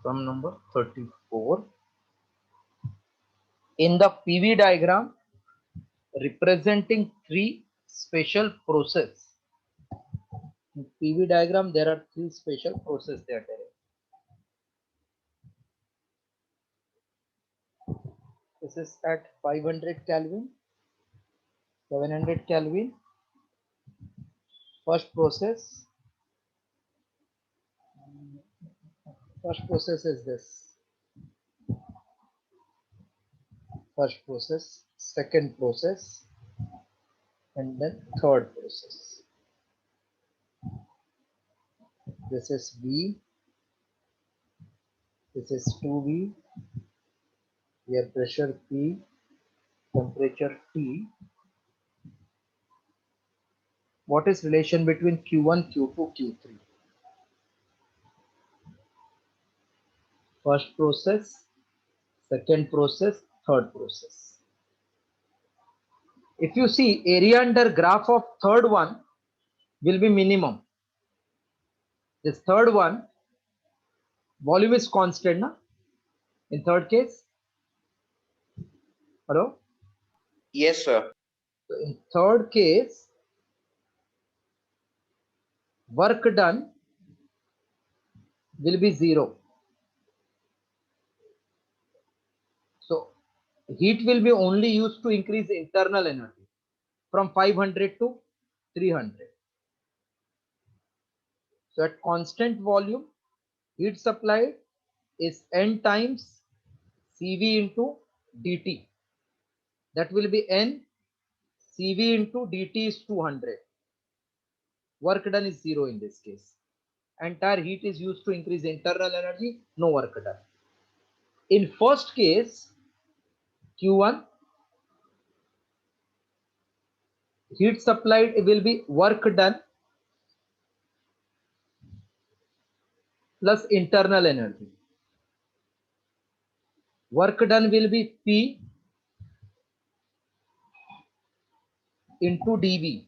Problem number 34. In the PV diagram representing three special process. In PV diagram there are three special process they are telling. This is at 500 Kelvin, 700 Kelvin. First process is this. First process, second process, and then third process. This is V, this is 2V, here pressure P, temperature T. What is relation between Q1, Q2, Q3? First process, second process, third process. If you see area under graph of third one will be minimum. This third one, volume is constant, na? In third case. Hello? Yes, sir. So in third case, work done will be 0. So heat will be only used to increase internal energy from 500 to 300. So at constant volume, heat supplied is N times CV into dt. That will be N CV into dt is 200. Work done is 0 in this case. Entire heat is used to increase internal energy, no work done. In first case, Q1, heat supplied will be work done plus internal energy. Work done will be P into dV.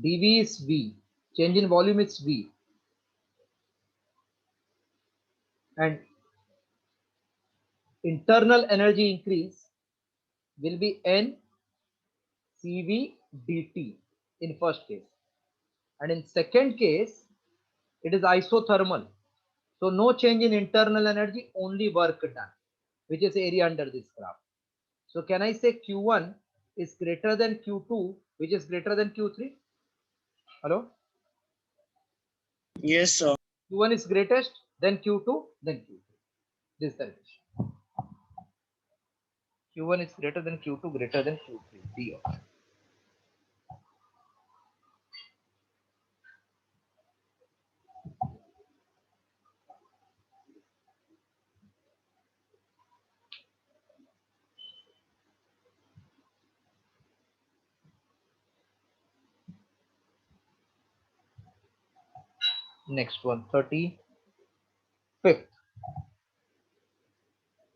dV is V. Change in volume is V. And internal energy increase will be N CV dt in first case. And in second case, it is isothermal. So no change in internal energy, only work done, which is area under this graph. So can I say Q1 is greater than Q2, which is greater than Q3? Hello? Yes, sir. Q1 is greatest, then Q2, then Q3. This is the relation. Q1 is greater than Q2, greater than Q3. D option. Next one, 35th.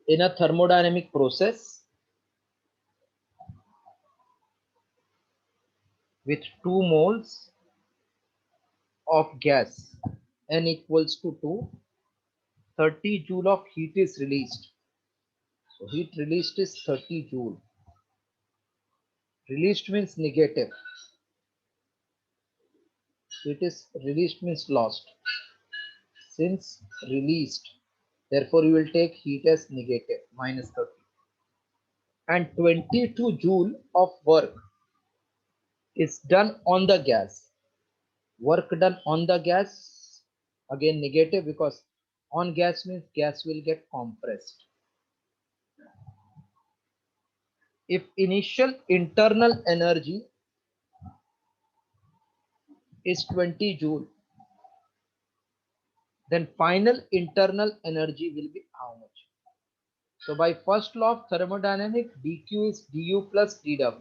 In a thermodynamic process with 2 moles of gas, N equals to 2, 30 joule of heat is released. So heat released is 30 joule. Released means negative. It is released means lost. Since released, therefore you will take heat as negative, minus 30. And 22 joule of work is done on the gas. Work done on the gas, again negative, because on gas means gas will get compressed. If initial internal energy is 20 joule, then final internal energy will be how much? So by first law of thermodynamics, dq is du plus dw.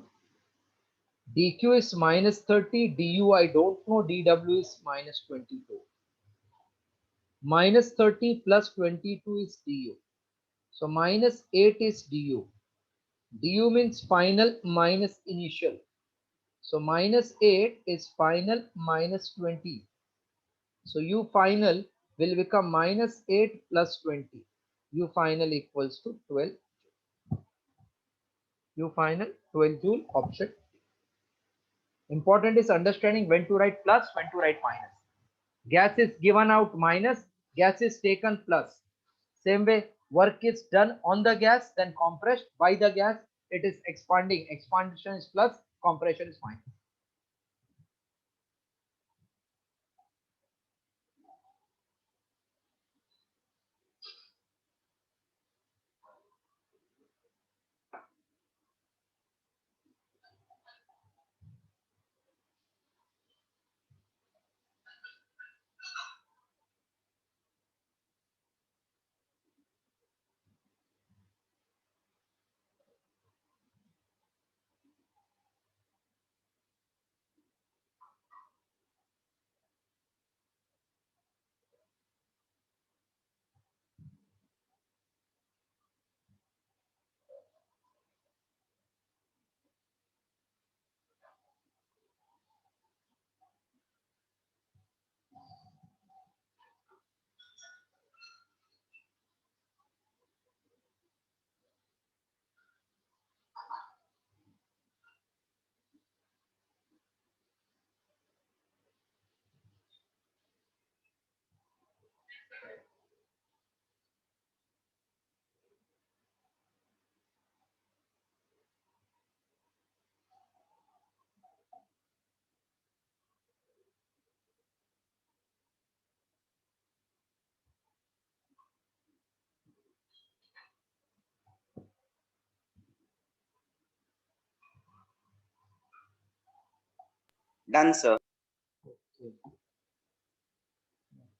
dq is minus 30, du I don't know, dw is minus 22. Minus 30 plus 22 is du. So minus 8 is du. du means final minus initial. So minus 8 is final minus 20. So u final will become minus 8 plus 20. U final equals to 12. U final 12 joule, option. Important is understanding when to write plus, when to write minus. Gas is given out minus, gas is taken plus. Same way, work is done on the gas, then compressed by the gas, it is expanding. Expansion is plus, compression is minus. Done, sir. Okay.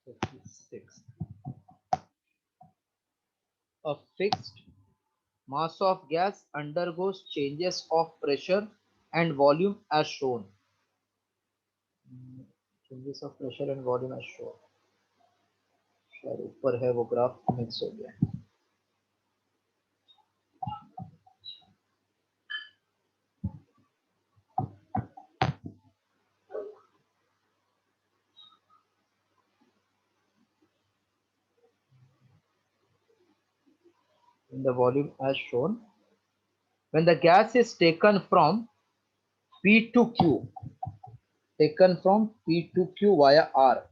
56. A fixed mass of gas undergoes changes of pressure and volume as shown. Changes of pressure and volume as shown. शायद ऊपर है वो graph mix हो गया है. In the volume as shown, when the gas is taken from P to Q, taken from P to Q via R,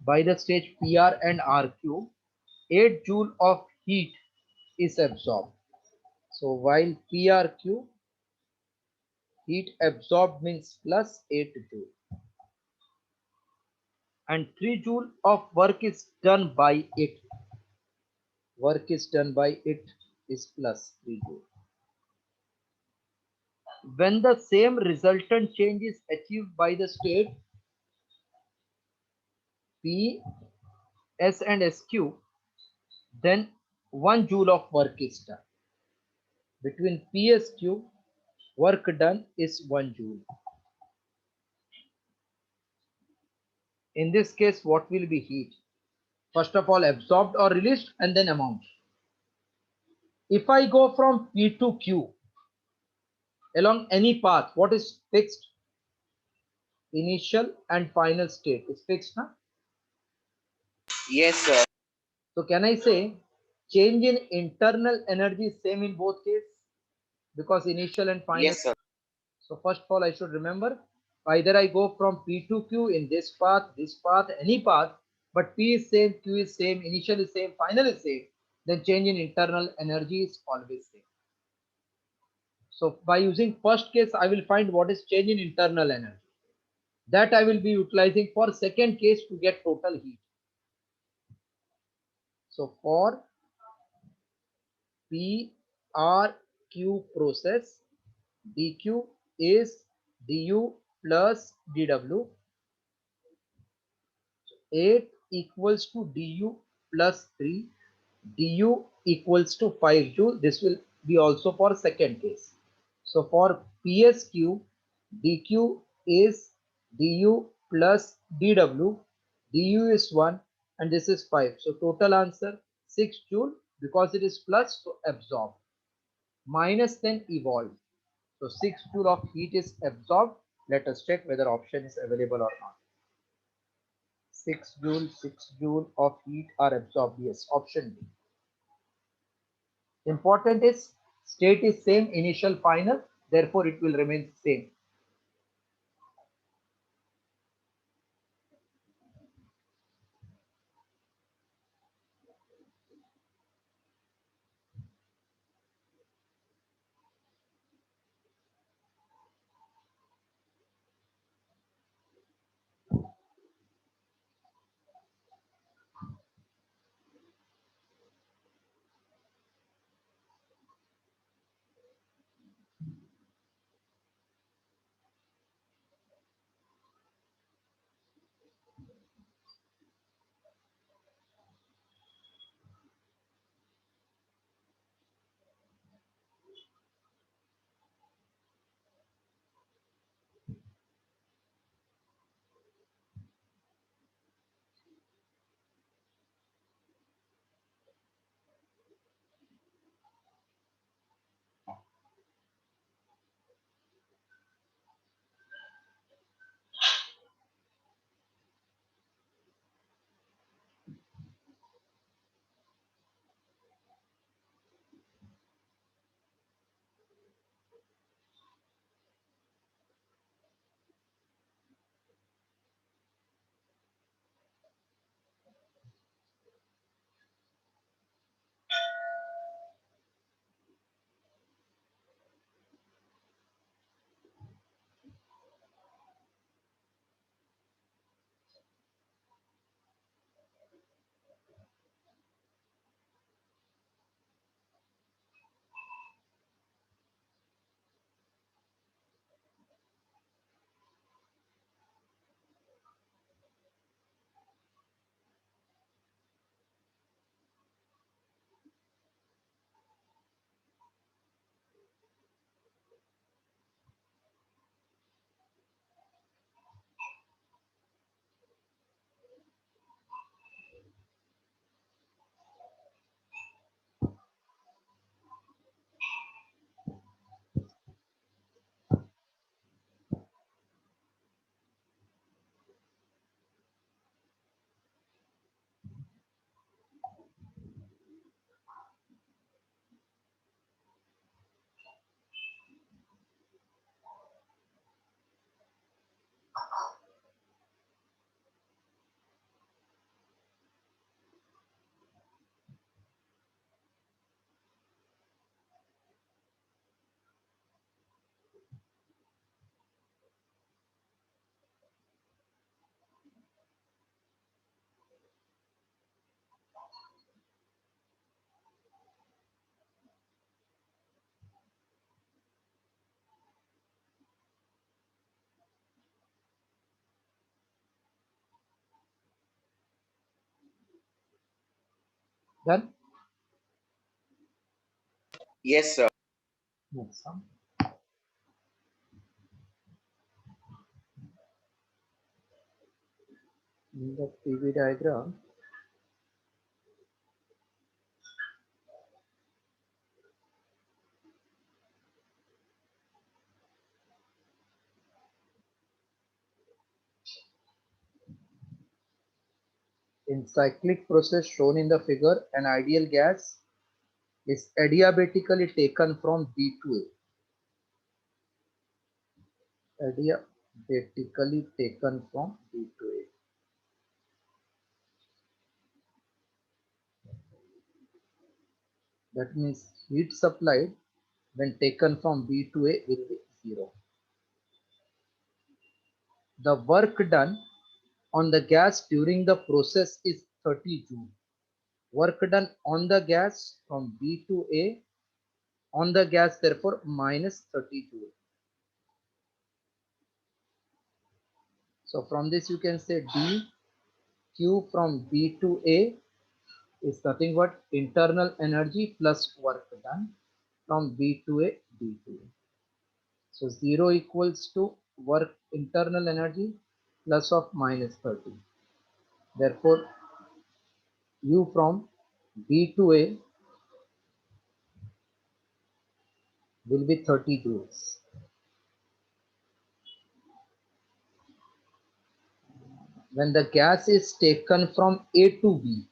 by the stage PR and RQ, 8 joule of heat is absorbed. So while PRQ, heat absorbed means plus 8 joule, and 3 joule of work is done by it. Work is done by it is plus 3 joule. When the same resultant change is achieved by the state P, S and SQ, then 1 joule of work is done. Between PSQ, work done is 1 joule. In this case, what will be heat? First of all, absorbed or released, and then amount. If I go from P to Q along any path, what is fixed? Initial and final state is fixed, na? Yes, sir. So can I say change in internal energy is same in both cases? Because initial and final. Yes, sir. So first of all, I should remember either I go from P to Q in this path, any path, but P is same, Q is same, initial is same, final is same, then change in internal energy is always same. So by using first case, I will find what is change in internal energy. That I will be utilizing for second case to get total heat. So for PRQ process, dQ is du plus dw. 8 equals to du plus 3, du equals to 5 joule. This will be also for second case. So for PSQ, dQ is du plus dw, du is 1 and this is 5. So total answer 6 joule because it is plus, so absorbed, minus then evolved. So 6 joule of heat is absorbed Let us check whether option is available or not. 6 joule, 6 joule of heat are absorbed. Yes, option B. Important is state is same, initial, final, therefore it will remain same. Done? Yes, sir. Next sum. In the PV diagram, in cyclic process shown in the figure, an ideal gas is adiabatically taken from B to A. Adiabatically taken from B to A. That means heat supplied when taken from B to A will be 0. The work done on the gas during the process is 30 joule. Work done on the gas from B to A on the gas therefore minus 30 joule. So from this you can say D Q from B to A is nothing but internal energy plus work done from B to A, B to A. So 0 equals to work internal energy plus of minus 30. Therefore, U from B to A will be 30 joules. when the gas is taken from A to B,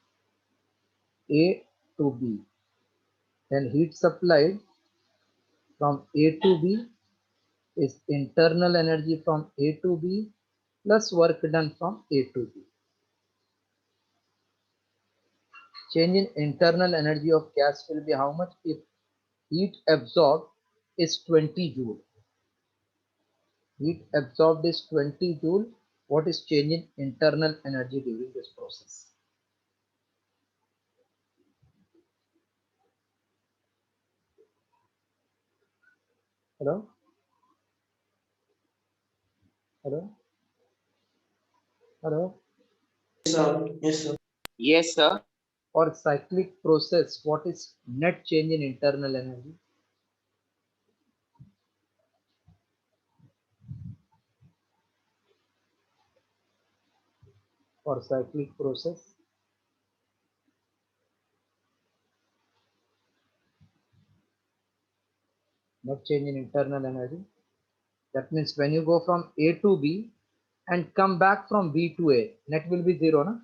A to B, then heat supplied from A to B is internal energy from A to B plus work done from A to B. Change in internal energy of gas will be how much? If heat absorbed is 20 joule. Heat absorbed is 20 joule. What is change in internal energy during this process? Hello? Hello? Hello? Yes, sir. Yes, sir. For cyclic process, what is net change in internal energy? For cyclic process, net change in internal energy. That means when you go from A to B and come back from B to A, net will be zero, na?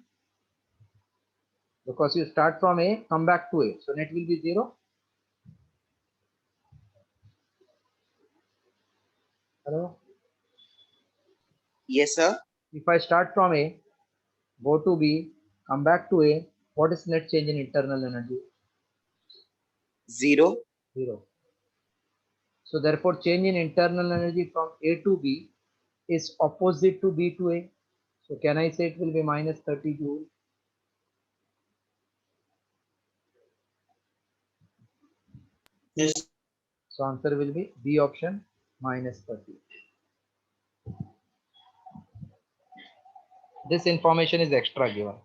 Because you start from A, come back to A, so net will be zero. Hello? Yes, sir. If I start from A, go to B, come back to A, what is net change in internal energy? 0. Zero. So therefore, change in internal energy from A to B is opposite to B to A. So can I say it will be minus 30 joule? Yes. So answer will be B option, minus 30. This information is extra given,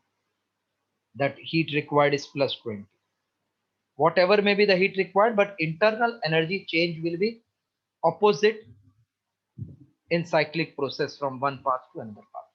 that heat required is plus 20. Whatever may be the heat required, but internal energy change will be opposite in cyclic process from one path to another path.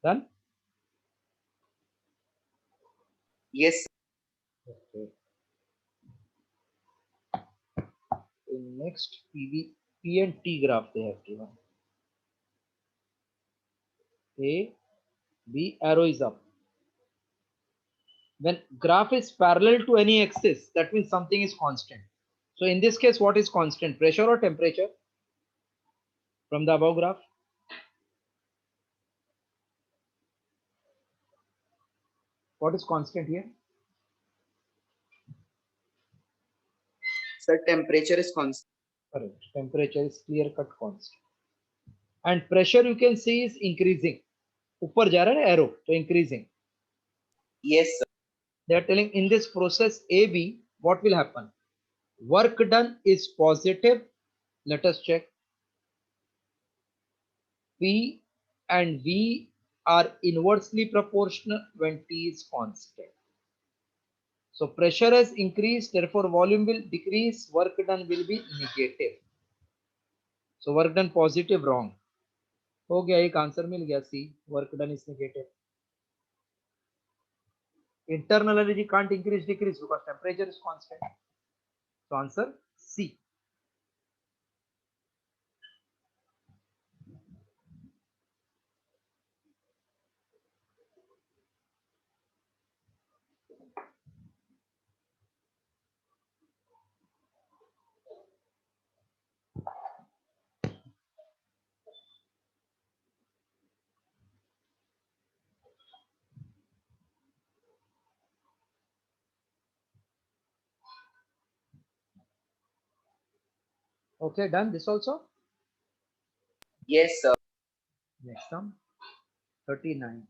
Done? Yes, sir. Okay. In next P and T graph they have given. A, B arrow is up. When graph is parallel to any axis, that means something is constant. So in this case, what is constant? Pressure or temperature? From the above graph? What is constant here? Sir, temperature is constant. Correct. Temperature is clear cut constant. And pressure you can see is increasing. ऊपर जा रहा है arrow, so increasing. Yes, sir. They are telling in this process AB, what will happen? Work done is positive. Let us check. P and V are inversely proportional when T is constant. So pressure has increased, therefore volume will decrease, work done will be negative. So work done positive, wrong. हो गया, एक answer मिल गया C, work done is negative. Internal energy can't increase, decrease because temperature is constant. So answer C. Okay, done this also. Yes, sir. Next sum, 39.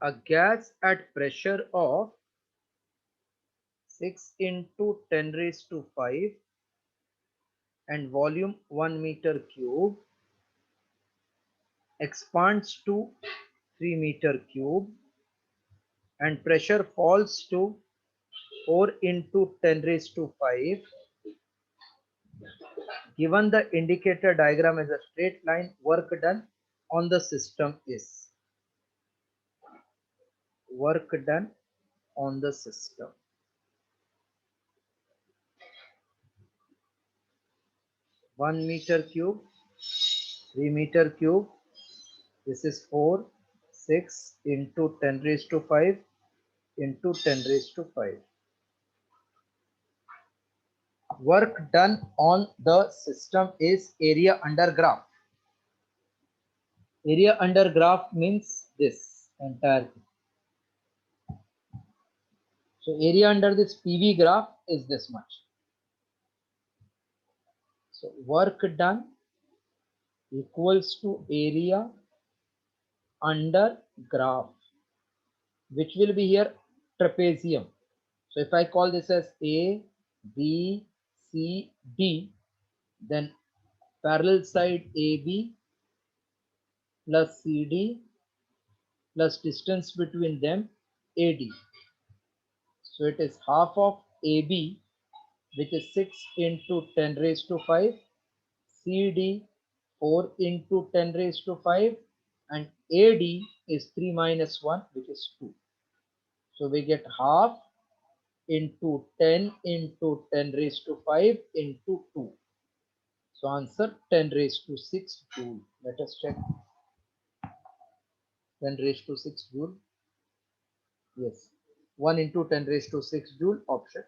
A gas at pressure of 6 into 10 raised to 5 and volume 1 meter cube expands to 3 meter cube and pressure falls to 4 into 10 raised to 5. Given the indicator diagram as a straight line, work done on the system is work done on the system. 1 meter cube, 3 meter cube, this is 4, 6 into 10 raised to 5 into 10 raised to 5. Work done on the system is area under graph. Area under graph means this entire thing. So area under this PV graph is this much. So work done equals to area under graph, which will be here trapezium. So if I call this as A, B, C, D, then parallel side AB plus CD plus distance between them AD. So it is half of AB, which is 6 into 10 raised to 5, CD 4 into 10 raised to 5, and AD is 3 minus 1, which is 2. So we get half into 10 into 10 raised to 5 into 2. So answer 10 raised to 6 joule. Let us check. 10 raised to 6 joule. Yes. 1 into 10 raised to 6 joule, option.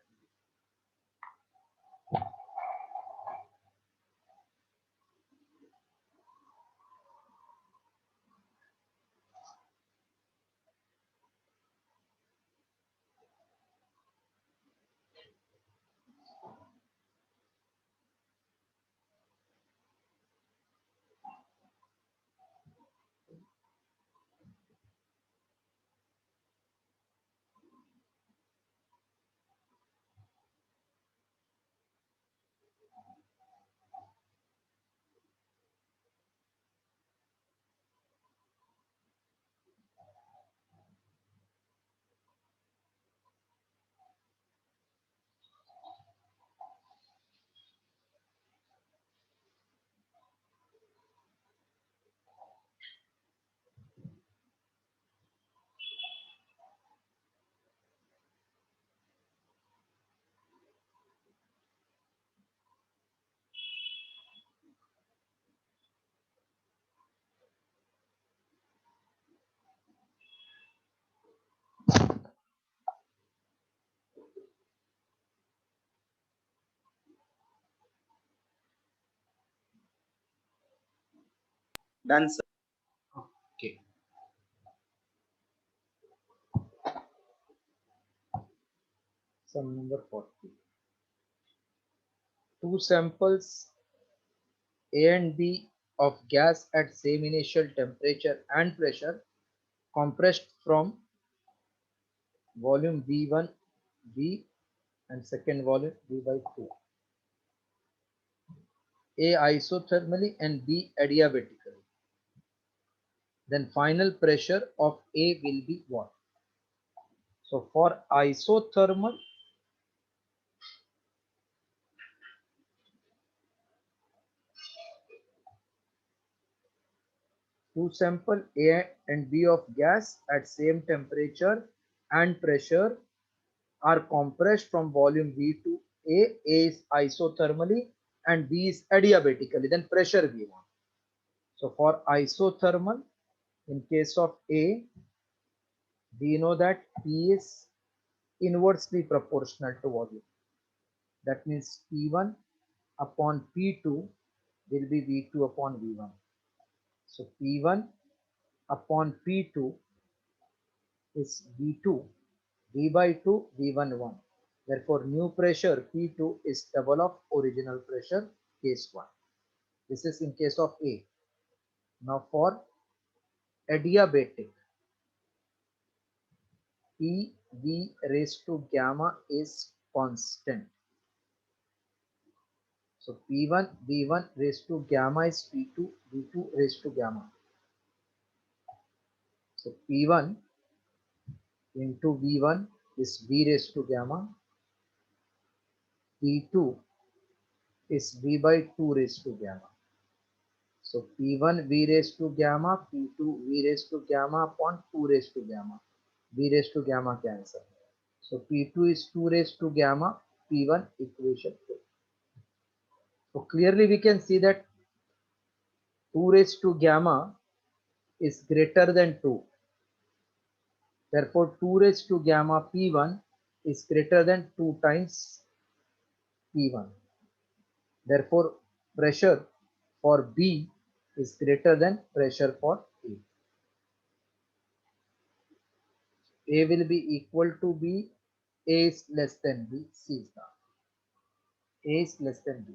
Done, sir. Okay. Sum number 40. Two samples A and B of gas at same initial temperature and pressure compressed from volume V1 V and second volume V by 2. A isothermally and B adiabatically. Then final pressure of A will be what? So for isothermal, two sample A and B of gas at same temperature and pressure are compressed from volume V to A. A is isothermally and B is adiabatically. Then pressure we want. So for isothermal, in case of A, we know that P is inversely proportional to volume. That means P1 upon P2 will be V2 upon V1. So P1 upon P2 is V2, V by 2, V1 1. Therefore, new pressure P2 is double of original pressure case 1. This is in case of A. Now for adiabatic, PV raised to gamma is constant. So P1 V1 raised to gamma is P2 V2 raised to gamma. So P1 into V1 is V raised to gamma. P2 is V by 2 raised to gamma. So P1 V raised to gamma, P2 V raised to gamma upon 2 raised to gamma. V raised to gamma cancel. So P2 is 2 raised to gamma, P1 equation 2. So clearly we can see that 2 raised to gamma is greater than 2. Therefore 2 raised to gamma P1 is greater than 2 times P1. Therefore pressure for B is greater than pressure for A. A will be equal to B, A is less than B, C is the A is less than B.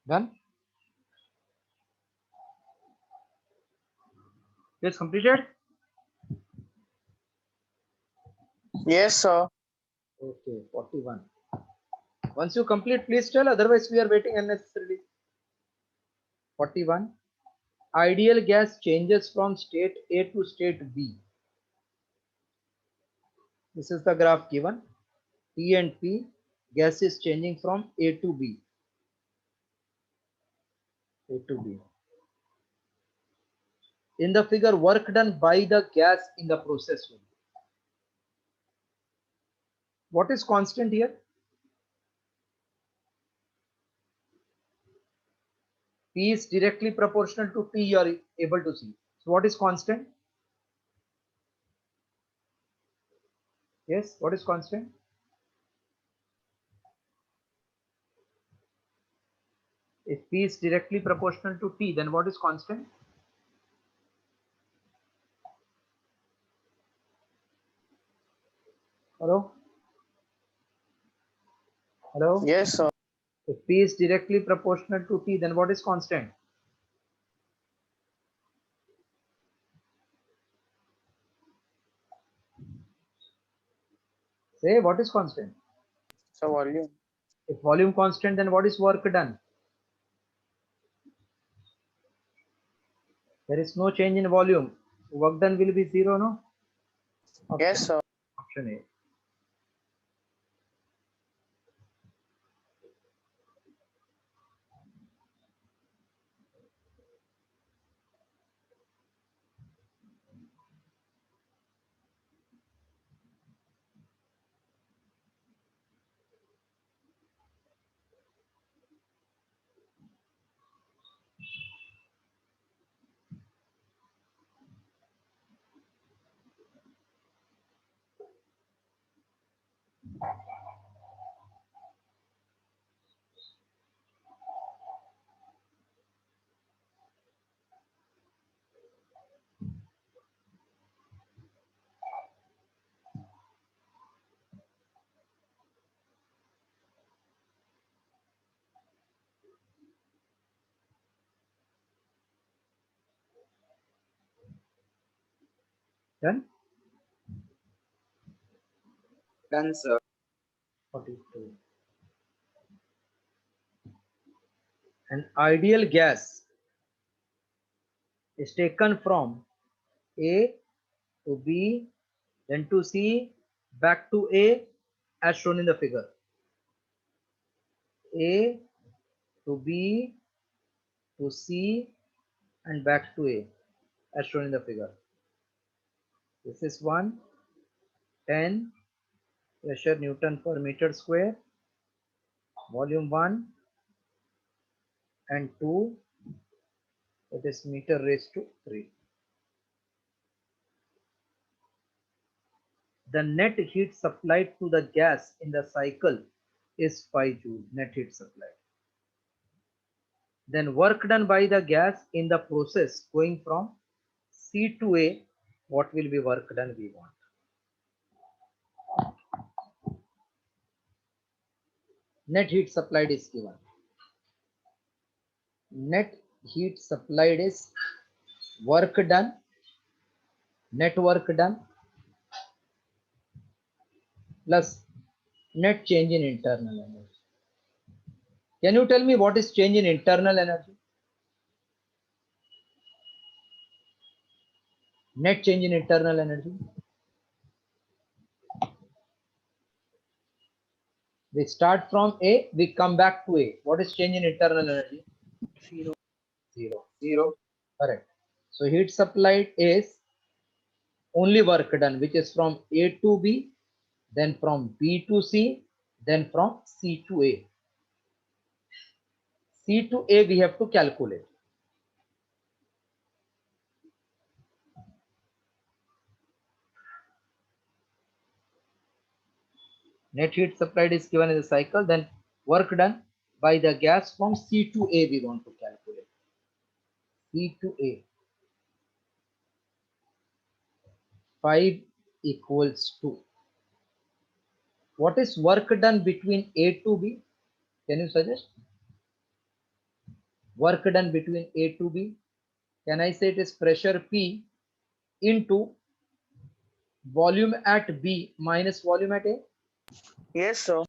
Done? It's completed? Yes, sir. Okay, 41. Once you complete, please tell, otherwise we are waiting unnecessarily. 41. Ideal gas changes from state A to state B. This is the graph given. T and P, gas is changing from A to B. A to B. In the figure, work done by the gas in the process. What is constant here? P is directly proportional to T, you are able to see. So what is constant? Yes, what is constant? If P is directly proportional to T, then what is constant? Hello? Hello? Yes, sir. If P is directly proportional to T, then what is constant? Say, what is constant? So volume. If volume constant, then what is work done? There is no change in volume. Work done will be zero, no? Yes, sir. Option A. Done? Done, sir. 42. An ideal gas is taken from A to B, then to C, back to A, as shown in the figure. A to B to C and back to A, as shown in the figure. This is 1, 10, pressure Newton per meter square, volume 1 and 2, that is meter raised to 3. The net heat supplied to the gas in the cycle is 5 joule net heat supplied. Then work done by the gas in the process going from C to A, what will be work done we want. Net heat supplied is given. Net heat supplied is work done, net work done plus net change in internal energy. Can you tell me what is change in internal energy? Net change in internal energy. We start from A, we come back to A. What is change in internal energy? Zero. Zero. Zero. Correct. So heat supplied is only work done, which is from A to B, then from B to C, then from C to A. C to A we have to calculate. Net heat supplied is given as a cycle, then work done by the gas from C to A we want to calculate. C to A. 5 equals to. What is work done between A to B? Can you suggest? Work done between A to B. Can I say it is pressure P into volume at B minus volume at A Yes, sir.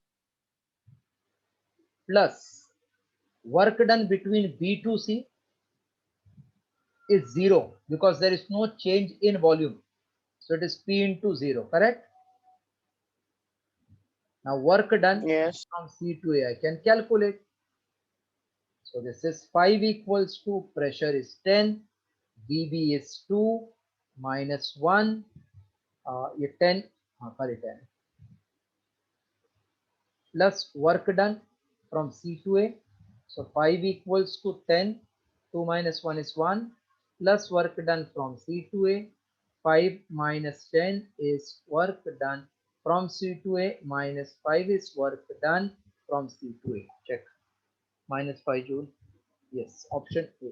plus work done between B to C is 0 because there is no change in volume. So it is P into 0, correct? Now work done Yes. from C to A, I can calculate. So this is 5 equals to pressure is 10, VB is 2 minus 1, ये 10, sorry 10, plus work done from C to A. So 5 equals to 10, 2 minus 1 is 1, plus work done from C to A. 5 minus 10 is work done from C to A, minus 5 is work done from C to A. Check. Minus 5 joule. Yes, option A.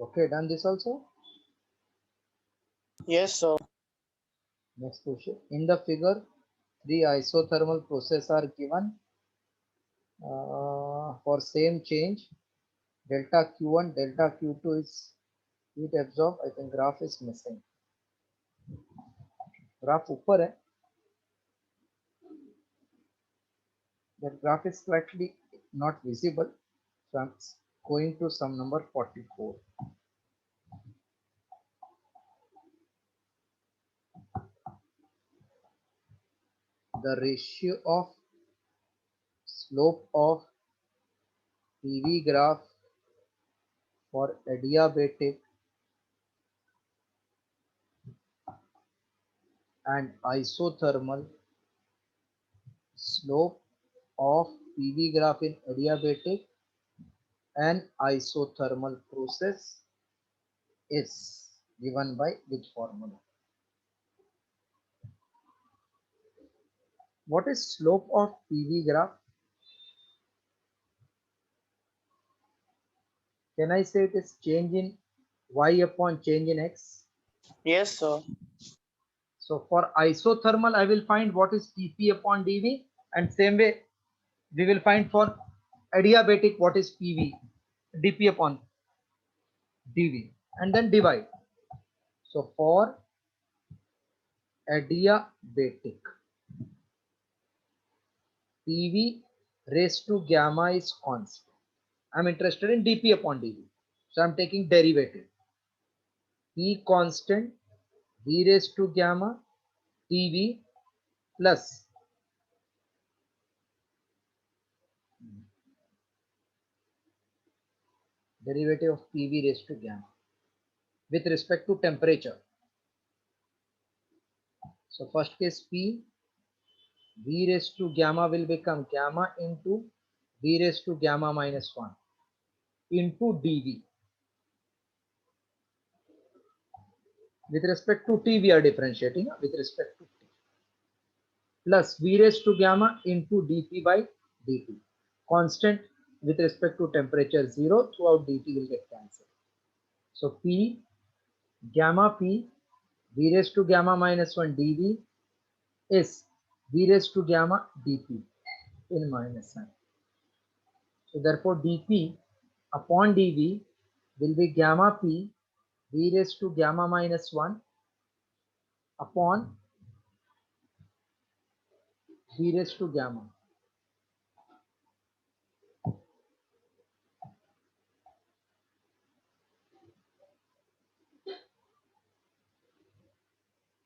Okay, done this also. Yes, sir. Next question. In the figure, 3 isothermal process are given for same change. Delta Q1, delta Q2 is heat absorbed. I think graph is missing. Graph ऊपर है. That graph is slightly not visible. So I'm going to sum number 44. The ratio of slope of PV graph for adiabatic and isothermal slope of PV graph in adiabatic and isothermal process is given by which formula? What is slope of PV graph? Can I say it is change in y upon change in x? Yes, sir. So for isothermal, I will find what is Tp upon dV, and same way we will find for adiabatic what is PV, dP upon dV, and then divide. So for adiabatic, PV raised to gamma is constant. I'm interested in dP upon dV. So I'm taking derivative. P constant, V raised to gamma, dV plus derivative of PV raised to gamma with respect to temperature. So first case P, V raised to gamma will become gamma into V raised to gamma minus 1 into dV. With respect to T, we are differentiating with respect to T. Plus V raised to gamma into dP by dt. Constant with respect to temperature 0, throughout dt will get cancelled. So P, gamma P, v raised to gamma minus 1 dV is v raised to gamma dP in minus sign. So therefore dP upon dV will be gamma P v raised to gamma minus 1 upon v raised to gamma.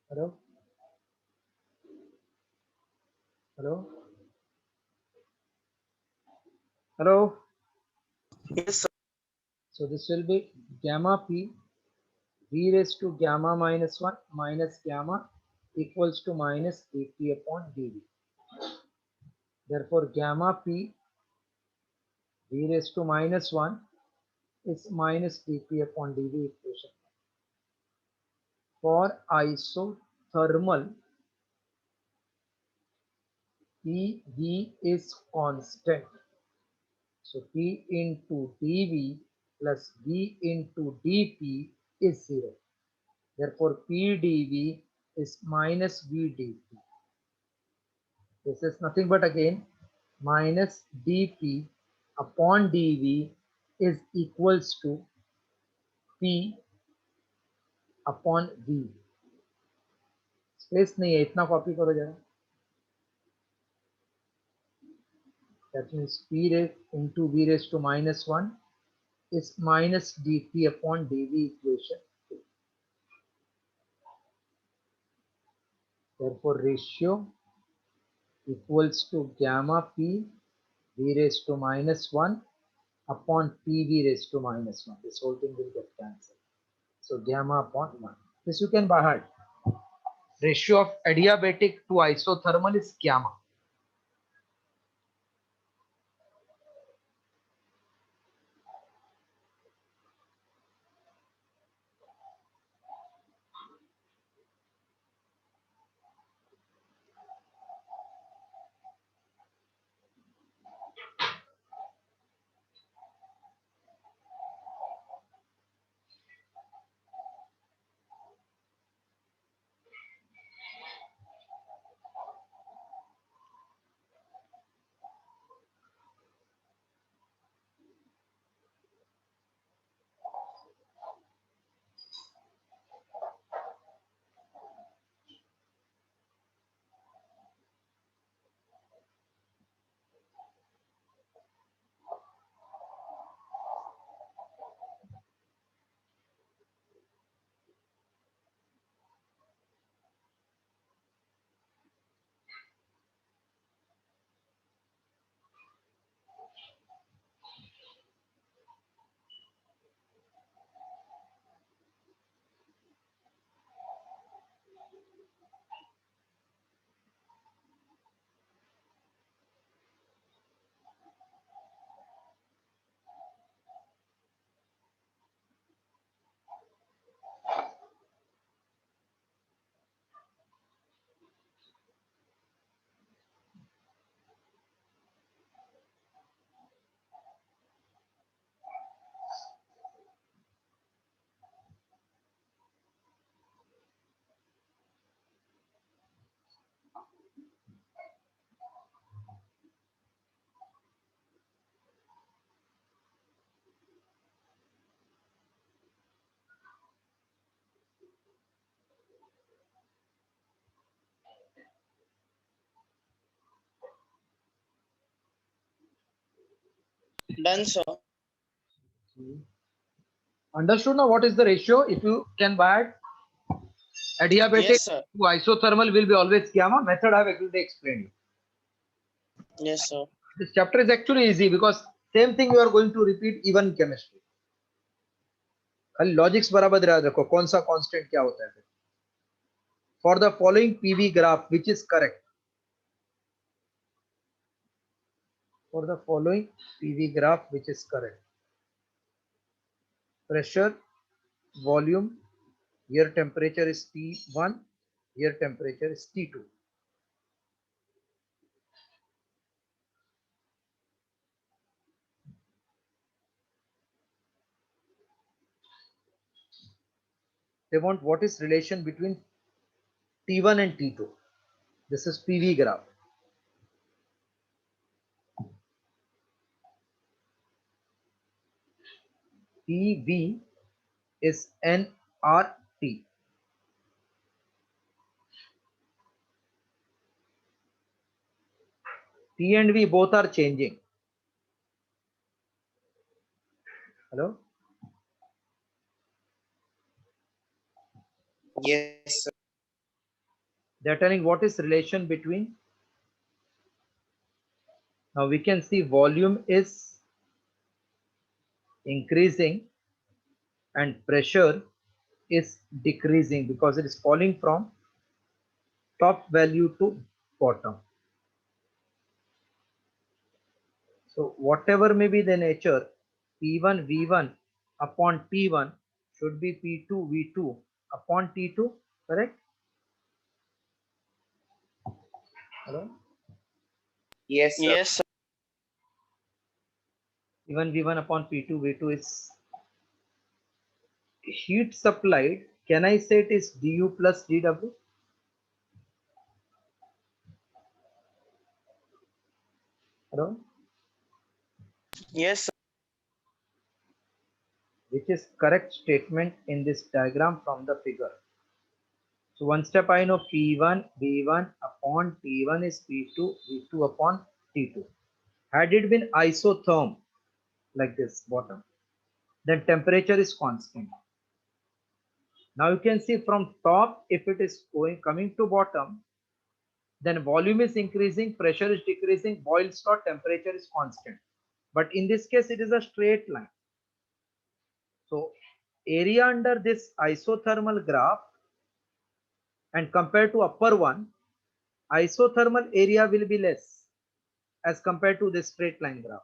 Hello? Hello? Hello? Yes, sir. So this will be gamma P v raised to gamma minus 1 minus gamma equals to minus dP upon dV. Therefore gamma P v raised to minus 1 is minus dP upon dV equation. For isothermal, PV is constant. So P into dV plus V into dP is 0. Therefore P dV is minus V dP. This is nothing but again minus dP upon dV is equals to P upon V. Space नहीं है, इतना copy करो जरा. That means P raised into V raised to minus 1 is minus dP upon dV equation. Therefore ratio equals to gamma P V raised to minus 1 upon PV raised to minus 1. This whole thing will get cancelled. So gamma upon 1. This you can by heart. Ratio of adiabatic to isothermal is gamma. Done, sir. Understood now what is the ratio? If you can by heart, adiabatic Yes, sir. to isothermal will be always gamma. Method I have actually explained. Yes, sir. This chapter is actually easy because same thing you are going to repeat even in chemistry. खाली logics बराबर याद रखो कौन सा constant क्या होता है फिर. For the following PV graph which is correct. For the following PV graph which is correct. Pressure, volume, here temperature is T1, here temperature is T2. They want what is relation between T1 and T2. This is PV graph. PV is nRT. T and V both are changing. Hello? Yes, sir. They are telling what is relation between. Now we can see volume is increasing and pressure is decreasing because it is falling from top value to bottom. So whatever may be the nature, P1 V1 upon T1 should be P2 V2 upon T2, correct? Hello? Yes, sir. Yes, sir. P1 V1 upon P2 V2 is heat supplied. Can I say it is du plus dw? Hello? Yes, sir. Which is correct statement in this diagram from the figure. So one step I know P1 V1 upon T1 is P2 V2 upon T2. Had it been isotherm like this bottom, then temperature is constant. Now you can see from top, if it is coming to bottom, then volume is increasing, pressure is decreasing, boil start, temperature is constant. But in this case, it is a straight line. So area under this isothermal graph and compared to upper one, isothermal area will be less as compared to this straight line graph.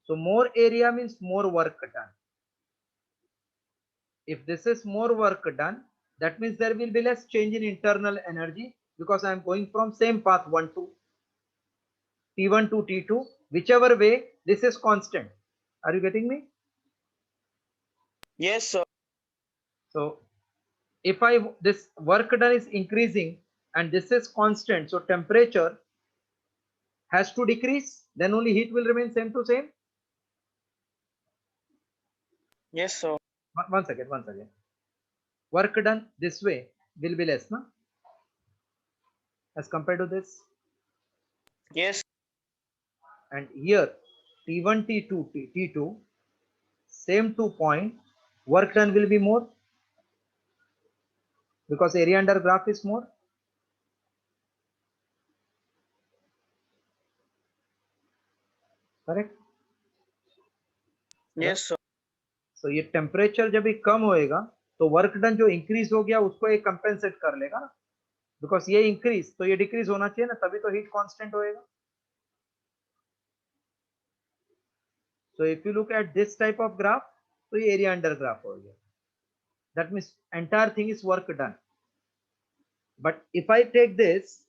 So more area means more work done. If this is more work done, that means there will be less change in internal energy because I am going from same path 1 to T1 to T2, whichever way, this is constant. Are you getting me? Yes, sir. So if this work done is increasing and this is constant, so temperature has to decrease, then only heat will remain same to same. Yes, sir. One second, one second. Work done this way will be less, no? As compared to this. Yes. And here T1, T2, T2, same 2 point, work done will be more because area under graph is more. Correct? Yes, sir. तो ये temperature जब भी कम होएगा तो work done जो increase हो गया उसको ये कंपेंसेट कर लेगा ना, बिकॉज ये इंक्रीज तो ये डिक्रीज होना चाहिए ना, तभी तो हीट कांस्टेंट होएगा. So if you look at this type of graph, तो ये area under graph हो गया. That means entire thing is work done. But if I take this,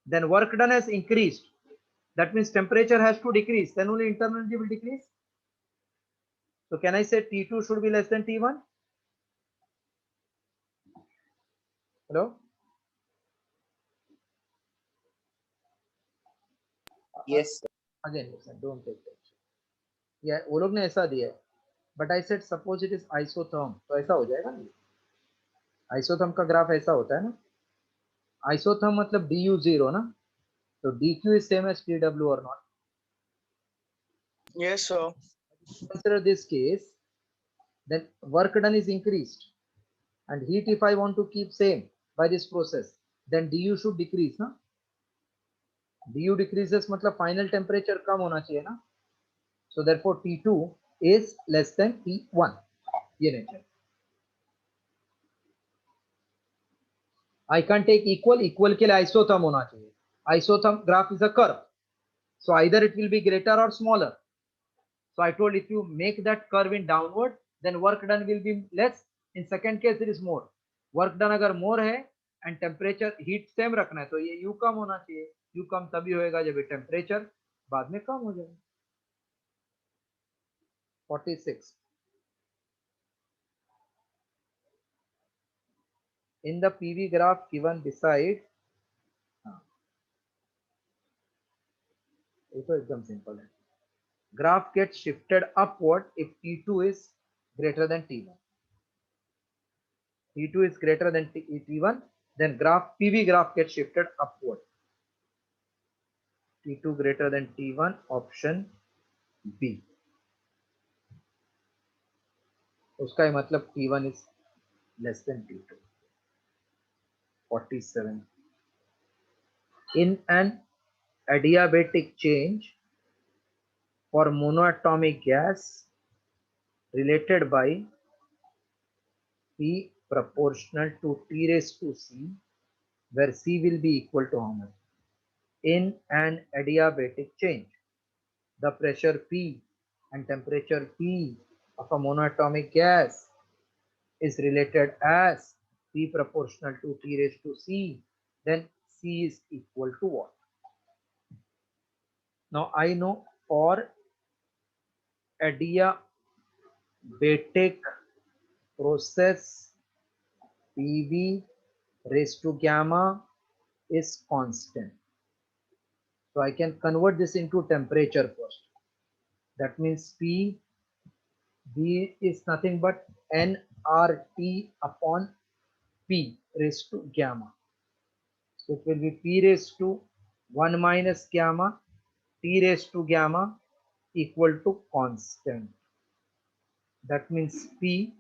then work done has increased. That means temperature has to decrease. Then only internal energy will decrease. So can I say T2 should be less than T1? Hello? Yes, sir. Again, listen, don't take that. Yeah, वो लोग ने ऐसा दिया है. But I said suppose it is isotherm, तो ऐसा हो जाएगा ना. आइसोथर्म का ग्राफ ऐसा होता है ना. आइसोथर्म मतलब du0 ना, तो dq is same as tw or not. Yes, sir. Consider this case, then work done is increased and heat if I want to keep same by this process, then du should decrease ना. du decreases मतलब final temperature कम होना चाहिए ना. So therefore T2 is less than T1. ये nature. I can't take equal, equal के लिए isotherm होना चाहिए. Isotherm graph is a curve. So either it will be greater or smaller. So I told if you make that curve in downward, then work done will be less. In second case, it is more. Work done अगर more है and temperature heat same रखना है तो ये U कम होना चाहिए. U कम तभी होएगा जब ये temperature बाद में कम हो जाएगा. 46. in the PV graph given beside, ये तो एकदम सिंपल है. Graph gets shifted upward if T2 is greater than T1. T2 is greater than T1, then PV graph gets shifted upward. T2 greater than T1, option B. उसका ही मतलब T1 is less than T2. 47. In an adiabatic change for monoatomic gas related by P proportional to T raised to C, where C will be equal to how much? In an adiabatic change, the pressure P and temperature T of a monoatomic gas is related as P proportional to T raised to C, then C is equal to what? Now I know for adiabatic process, PV raised to gamma is constant. So I can convert this into temperature first. That means P V is nothing but nRT upon P raised to gamma. So it will be P raised to 1 minus gamma T raised to gamma equal to constant. That means P,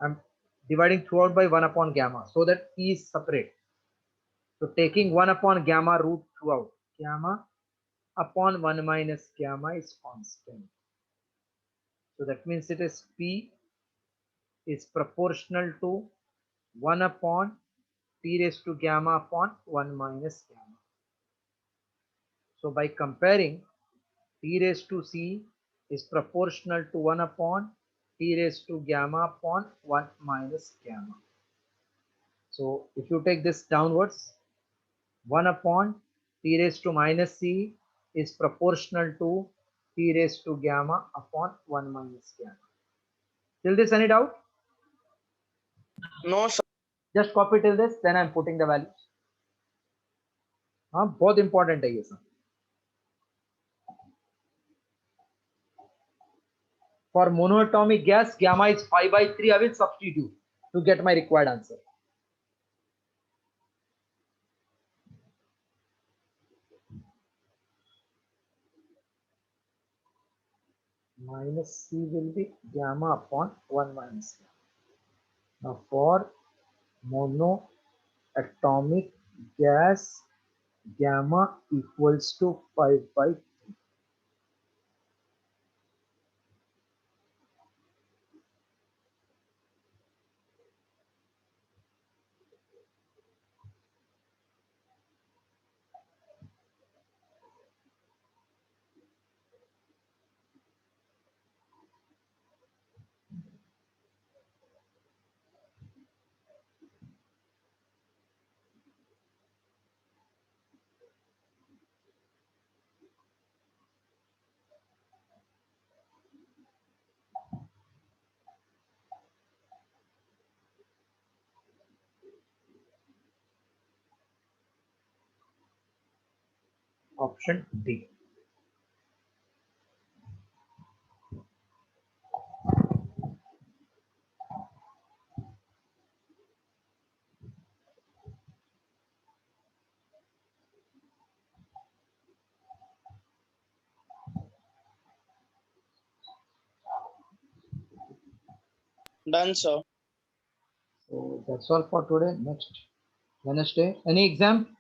I'm dividing throughout by 1 upon gamma so that P is separate. So taking 1 upon gamma root throughout, gamma upon 1 minus gamma is constant. So that means it is P is proportional to 1 upon T raised to gamma upon 1 minus gamma. So by comparing, T raised to C is proportional to 1 upon T raised to gamma upon 1 minus gamma. So if you take this downwards, 1 upon T raised to minus C is proportional to T raised to gamma upon 1 minus gamma. Till this, any doubt? No, sir. Just copy till this, then I'm putting the values. हाँ, बहुत important है ये सब. For monoatomic gas, gamma is 5/3. I will substitute to get my required answer. Minus C will be gamma upon 1 minus gamma. Now for monoatomic gas, gamma equals to 5/3. Option D. Done, sir. So that's all for today. Next Wednesday. Any exam?